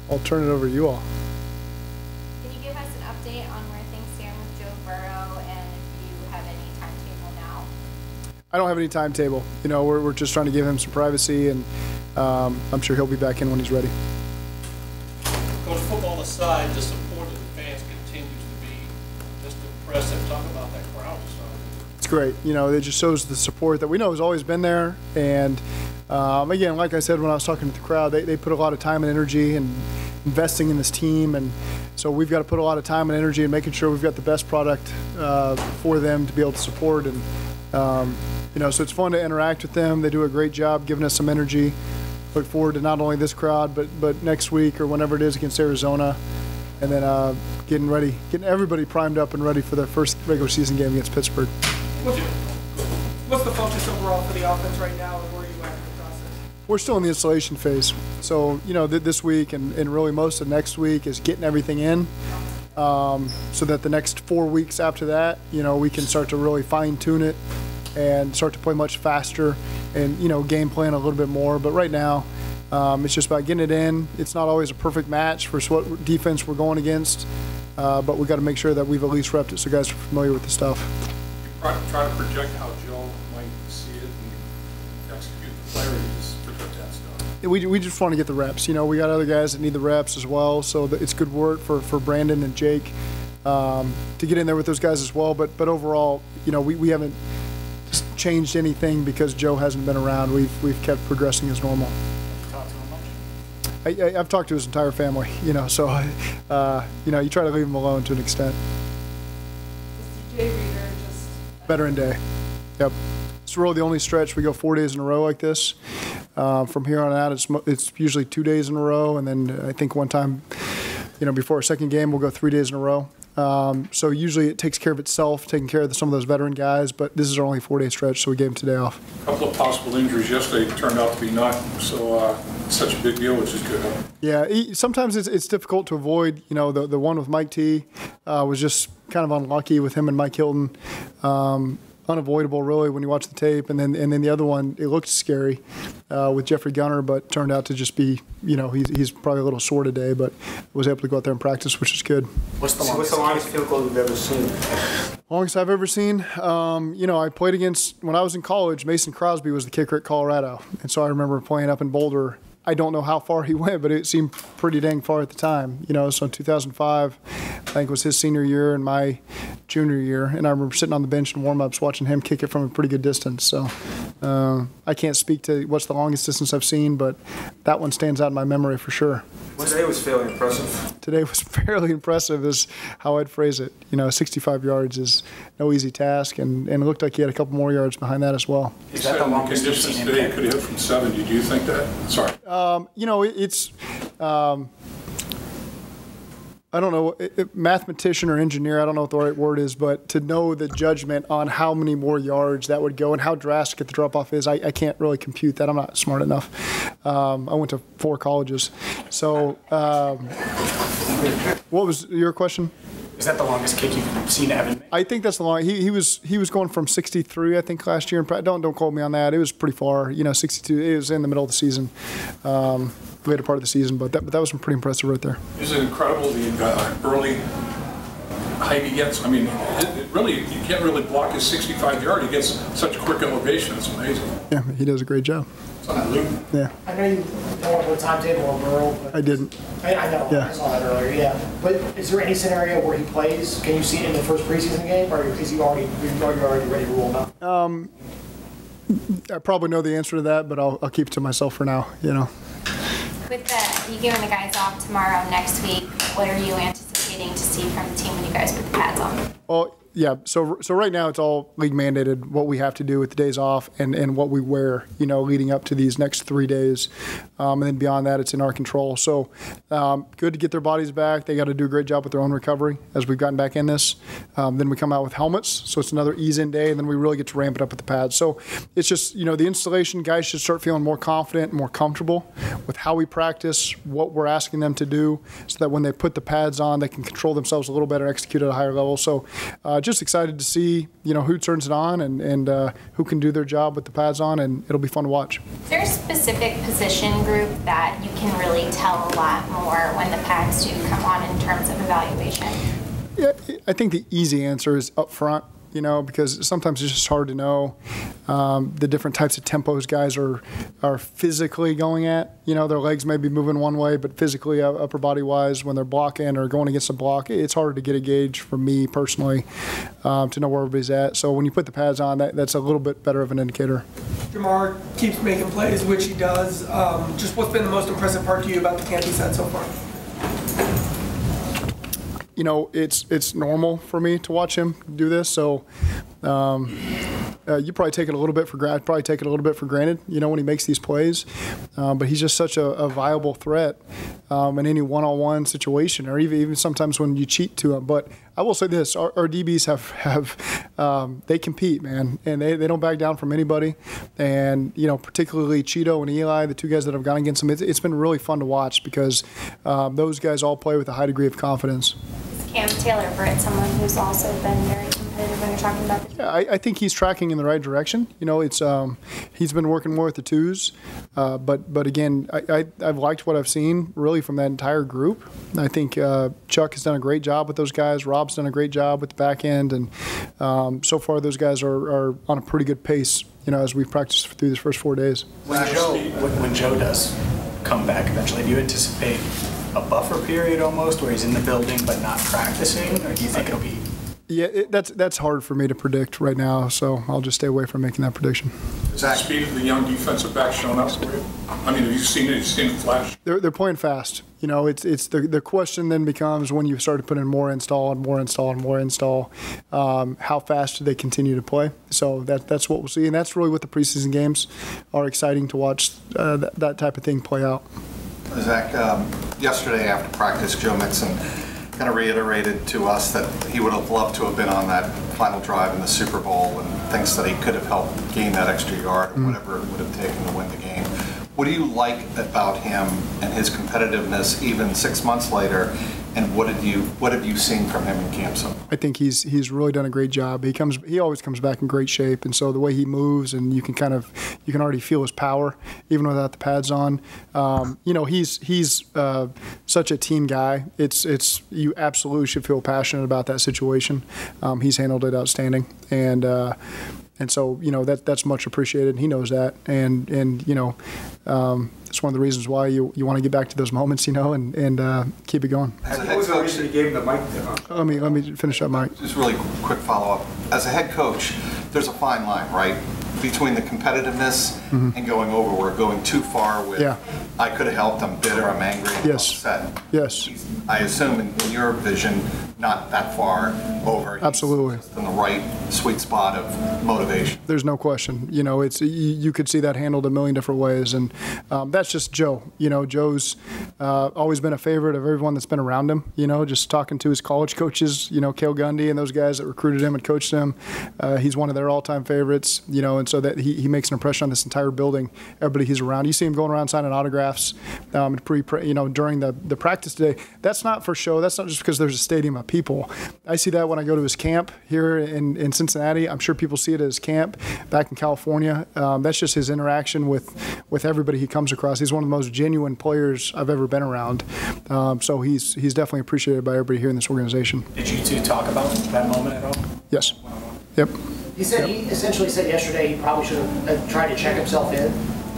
I'll turn it over to you all. Can you give us an update on where things stand with Joe Burrow and if you have any timetable now? I don't have any timetable. You know, we're just trying to give him some privacy, and I'm sure he'll be back in when he's ready. Coach, football aside, the support of the fans continues to be just impressive. Talk about that crowd. It's great. You know, it just shows the support that we know has always been there. And again, like I said when I was talking to the crowd, they put a lot of time and energy and investing in this team. And so we've got to put a lot of time and energy in making sure we've got the best product for them to be able to support. And, you know, so it's fun to interact with them. They do a great job giving us some energy. Look forward to not only this crowd, but next week or whenever it is against Arizona. And then getting everybody primed up and ready for their first regular season game against Pittsburgh. What's the focus overall for the offense right now, and where are you at in the process? We're still in the installation phase. So, you know, this week and really most of next week is getting everything in so that the next 4 weeks after that, you know, we can start to really fine-tune it and start to play much faster and, you know, game plan a little bit more. But right now, it's just about getting it in. It's not always a perfect match for what defense we're going against, but we've got to make sure that we've at least repped it so guys are familiar with the stuff. Try to project how Joe might see it and execute the play, or you just project that stuff? We just want to get the reps. You know, we got other guys that need the reps as well, so it's good work for Brandon and Jake to get in there with those guys as well. But overall, you know, we haven't changed anything because Joe hasn't been around. We've kept progressing as normal. I've talked to his entire family, you know, so you know, you try to leave him alone to an extent. Veteran Day. Yep. It's really the only stretch we go 4 days in a row like this. From here on out, it's usually 2 days in a row, and then I think one time, you know, before our second game, we'll go 3 days in a row. So usually it takes care of itself, taking care of some of those veteran guys, but this is our only 4-day stretch, so we gave them today off. A couple of possible injuries yesterday turned out to be not so such a big deal, which is good. Yeah, sometimes it's difficult to avoid. You know, the one with Mike T was just kind of unlucky with him and Mike Hilton. Unavoidable, really, when you watch the tape. And then the other one, it looked scary with Jeffrey Gunner, but turned out to just be, you know, he's probably a little sore today, but was able to go out there and practice, which is good. What's the longest field goal you've ever seen? Longest I've ever seen? You know, I played against, when I was in college, Mason Crosby was the kicker at Colorado. And so I remember playing up in Boulder. I don't know how far he went, but it seemed pretty dang far at the time. You know, so in 2005, I think was his senior year and my junior year. And I remember sitting on the bench in warm-ups watching him kick it from a pretty good distance. So I can't speak to what's the longest distance I've seen, but that one stands out in my memory for sure. Today was fairly impressive. Today was fairly impressive is how I'd phrase it. You know, 65 yards is no easy task, and it looked like he had a couple more yards behind that as well. Is that the longest you've seen today? Could have hit from 70. Do you think that? Sorry. You know, it's I don't know, mathematician or engineer, I don't know what the right word is, but to know the judgment on how many more yards that would go and how drastic the drop-off is, I can't really compute that. I'm not smart enough. I went to 4 colleges. So what was your question? Is that the longest kick you've seen Evan make? I think that's the long. He was going from 63, I think, last year. Don't quote me on that. It was pretty far. You know, 62. It was in the middle of the season, later part of the season. But that was pretty impressive right there. Is it incredible the early height he gets? I mean, it really, you can't really block his 65-yard. He gets such quick elevation. It's amazing. Yeah, he does a great job. Yeah. I know you don't want to put a timetable on Burrow, but I didn't. I know. Yeah. I saw that earlier. Yeah. But is there any scenario where he plays? Can you see it in the first preseason game, or is he already ready to roll now? I probably know the answer to that, but I'll keep it to myself for now. You know. With you giving the guys off tomorrow, next week, what are you anticipating to see from the team when you guys put the pads on? Well, yeah. So right now it's all league mandated what we have to do with the days off and what we wear, you know, leading up to these next 3 days. And then beyond that, it's in our control. So good to get their bodies back. They got to do a great job with their own recovery as we've gotten back in this. Then we come out with helmets. So it's another ease-in day, and then we really get to ramp it up with the pads. So it's just, you know, the installation, guys should start feeling more confident and more comfortable with how we practice, what we're asking them to do, so that when they put the pads on, they can control themselves a little better, execute at a higher level. So just excited to see, who turns it on and who can do their job with the pads on, and it'll be fun to watch. Is there a specific position group that you can really tell a lot more when the pads do come on in terms of evaluation? Yeah, I think the easy answer is up front. Because sometimes it's just hard to know the different types of tempos guys are physically going at. Their legs may be moving one way, but physically, upper body wise, when they're blocking or going against a block, it's hard to get a gauge for me personally to know where everybody's at. So when you put the pads on, that's a little bit better of an indicator. Jamar keeps making plays, which he does. Just what's been the most impressive part to you about the camp he's had so far? It's normal for me to watch him do this. So you probably take it a little bit for granted. When he makes these plays, but he's just such a viable threat in any one-on-one situation, or even sometimes when you cheat to him. But I will say this: our DBs have they compete, man, and they don't back down from anybody. And particularly Cheeto and Eli, the two guys that have gone against him, it's been really fun to watch because those guys all play with a high degree of confidence. Cam Taylor, Britt, someone who's also been very competitive when you're talking about the I think he's tracking in the right direction. It's he's been working more with the twos, but again, I've liked what I've seen really from that entire group. I think Chuck has done a great job with those guys. Rob's done a great job with the back end, and so far those guys are on a pretty good pace. As we've practiced through these first 4 days. When Joe does come back eventually, do you anticipate a buffer period almost where he's in the building but not practicing, or do you think it'll be? Yeah, that's hard for me to predict right now, so I'll just stay away from making that prediction. Is that speed of the young defensive back showing up for you? I mean, have you seen it? Have you seen the flash? They're playing fast. It's the question then becomes when you start to put in more install, how fast do they continue to play? So that's what we'll see, and that's really what the preseason games are exciting to watch that type of thing play out. Zac, yesterday after practice, Joe Mixon kind of reiterated to us that he would have loved to have been on that final drive in the Super Bowl and thinks that he could have helped gain that extra yard or whatever it would have taken to win the game. What do you like about him and his competitiveness even 6 months later, and what have you seen from him in camp so far? I think he's really done a great job. He always comes back in great shape, and so the way he moves, and you can already feel his power even without the pads on. He's such a team guy. You absolutely should feel passionate about that situation. He's handled it outstanding, and so that's much appreciated. He knows that, and it's one of the reasons why you want to get back to those moments, and keep it going. What was the reason you gave him the mic? Let me finish up, Mike. Just really quick follow-up. As a head coach, there's a fine line, right, between the competitiveness and going overboard, going too far with, I could have helped, I'm bitter, I'm angry, I'm upset. Yes. I assume in your vision, not that far over. Absolutely. He's in the right sweet spot of motivation. There's no question. You could see that handled a million different ways, and that's just Joe. Joe's always been a favorite of everyone that's been around him. Just talking to his college coaches, Cale Gundy and those guys that recruited him and coached him. He's one of their all-time favorites. And so that he makes an impression on this entire building. Everybody he's around. You see him going around signing autographs, during the practice today. That's not for show. That's not just because there's a stadium of people. I see that when I go to his camp here in Cincinnati. I'm sure people see it at his camp back in California. That's just his interaction with everybody he comes across. He's one of the most genuine players I've ever been around. So he's definitely appreciated by everybody here in this organization. Did you two talk about that moment at all? Yes. Yep. He essentially said yesterday he probably should have tried to check himself in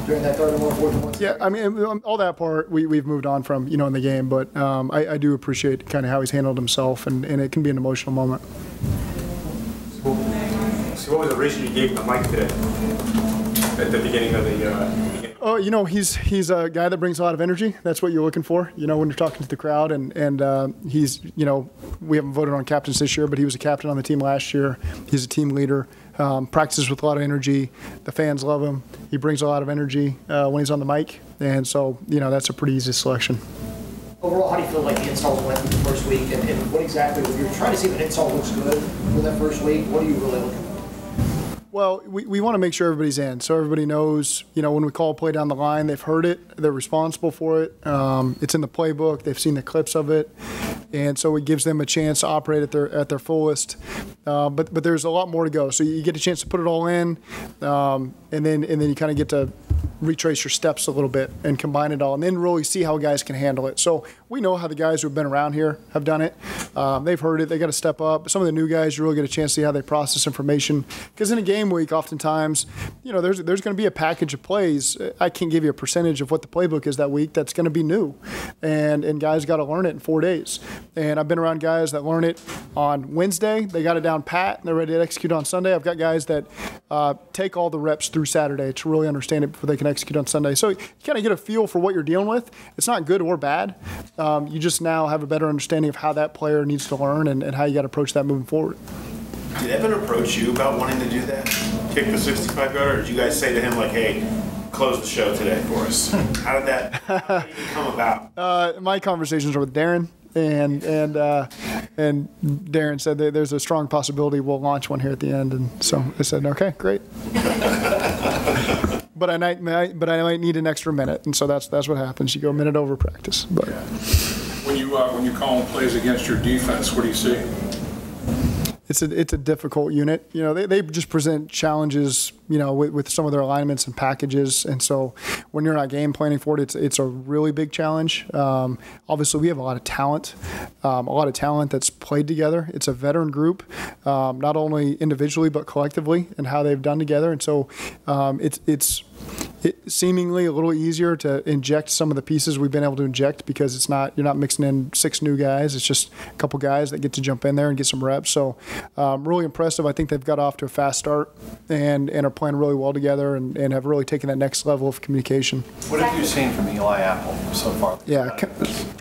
during that third and fourth and one. Yeah, I mean, all that part we've moved on from, in the game, but I do appreciate kind of how he's handled himself, and it can be an emotional moment. So what was the reason you gave him the mic today at the beginning of the game? Oh, he's a guy that brings a lot of energy. That's what you're looking for, when you're talking to the crowd. And he's, we haven't voted on captains this year, but he was a captain on the team last year. He's a team leader, practices with a lot of energy. The fans love him. He brings a lot of energy when he's on the mic. And so, that's a pretty easy selection. Overall, how do you feel like the installs went the first week? And what exactly, if you're trying to see if an install looks good for that first week, what are you really looking for? Well, we want to make sure everybody's in, so everybody knows, when we call a play down the line, they've heard it, they're responsible for it. It's in the playbook, they've seen the clips of it, and so it gives them a chance to operate at their fullest. But there's a lot more to go. So you get a chance to put it all in, and then you kind of get to retrace your steps a little bit and combine it all, and then really see how guys can handle it. So we know how the guys who have been around here have done it. They've heard it. They got to step up. Some of the new guys, you really get a chance to see how they process information. Because in a game week, oftentimes, there's going to be a package of plays. I can't give you a percentage of what the playbook is that week. That's going to be new, and guys got to learn it in 4 days. And I've been around guys that learn it on Wednesday. They got it down pat, and they're ready to execute on Sunday. I've got guys that take all the reps through Saturday to really understand it before they can execute on Sunday. So you kind of get a feel for what you're dealing with. It's not good or bad. You just now have a better understanding of how that player needs to learn and how you got to approach that moving forward. Did Evan approach you about wanting to do that? Kick the 65-yarder? Or did you guys say to him, like, hey, close the show today for us? How did that come about? My conversations were with Darren. And Darren said that there's a strong possibility we'll launch one here at the end, and so I said, okay, great. But I might need an extra minute, and so that's what happens. You go a minute over practice. But when you call plays against your defense, what do you see? It's a difficult unit. They just present challenges, with some of their alignments and packages. And so when you're not game planning for it, it's a really big challenge. Obviously, we have a lot of talent that's played together. It's a veteran group, not only individually but collectively, and how they've done together. And so it's seemingly a little easier to inject some of the pieces we've been able to inject because you're not mixing in 6 new guys. It's just a couple guys that get to jump in there and get some reps. So really impressive. I think they've got off to a fast start and are playing really well together and have really taken that next level of communication. What have you seen from Eli Apple so far? Yeah,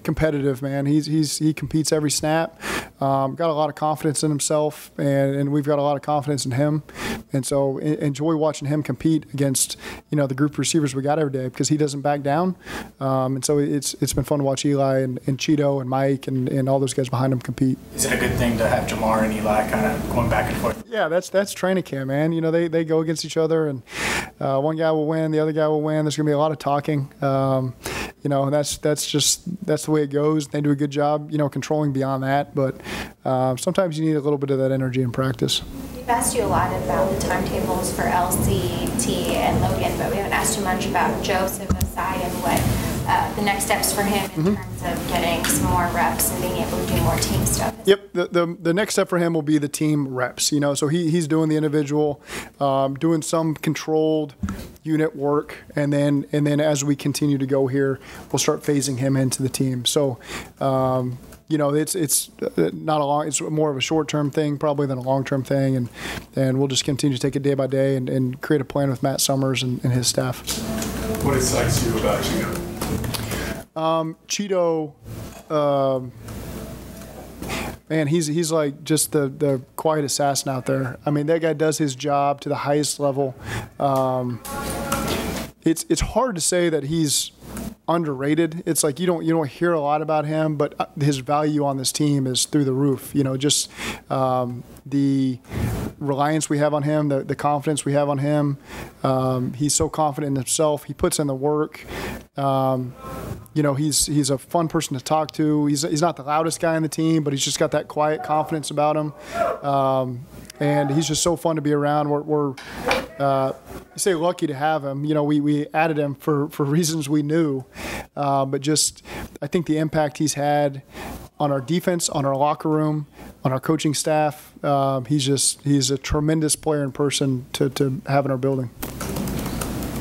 competitive, man. He competes every snap. Got a lot of confidence in himself, and we've got a lot of confidence in him. And so enjoy watching him compete against the group receivers we got every day because he doesn't back down. And so it's been fun to watch Eli and Cheeto and Mike and all those guys behind him compete. Is it a good thing to have Jamar and Eli kind of going back and forth? Yeah, that's training camp, man. They go against each other, and one guy will win, the other guy will win. There's going to be a lot of talking. And that's the way it goes. They do a good job, controlling beyond that. But sometimes you need a little bit of that energy in practice. We've asked you a lot about the timetables for LC, T, and Logan, but we haven't asked you much about Joseph Osai and what the next steps for him in terms of getting some more reps and being able to do more team stuff. Yep, the next step for him will be the team reps. So he's doing the individual, doing some controlled unit work, and then as we continue to go here, we'll start phasing him into the team. So. It's not it's more of a short-term thing probably than a long-term thing, and we'll just continue to take it day by day and create a plan with Matt Summers and his staff. What excites you about Cheeto? Man, he's like just the quiet assassin out there. I mean, that guy does his job to the highest level. It's hard to say that he's underrated. It's like you don't hear a lot about him, but his value on this team is through the roof. Just the reliance we have on him, the confidence we have on him. He's so confident in himself. He puts in the work. He's a fun person to talk to. He's not the loudest guy on the team, but he's just got that quiet confidence about him. And he's just so fun to be around. We're you say lucky to have him. We added him for reasons we knew, but just I think the impact he's had on our defense, on our locker room, on our coaching staff. He's a tremendous player in person to have in our building.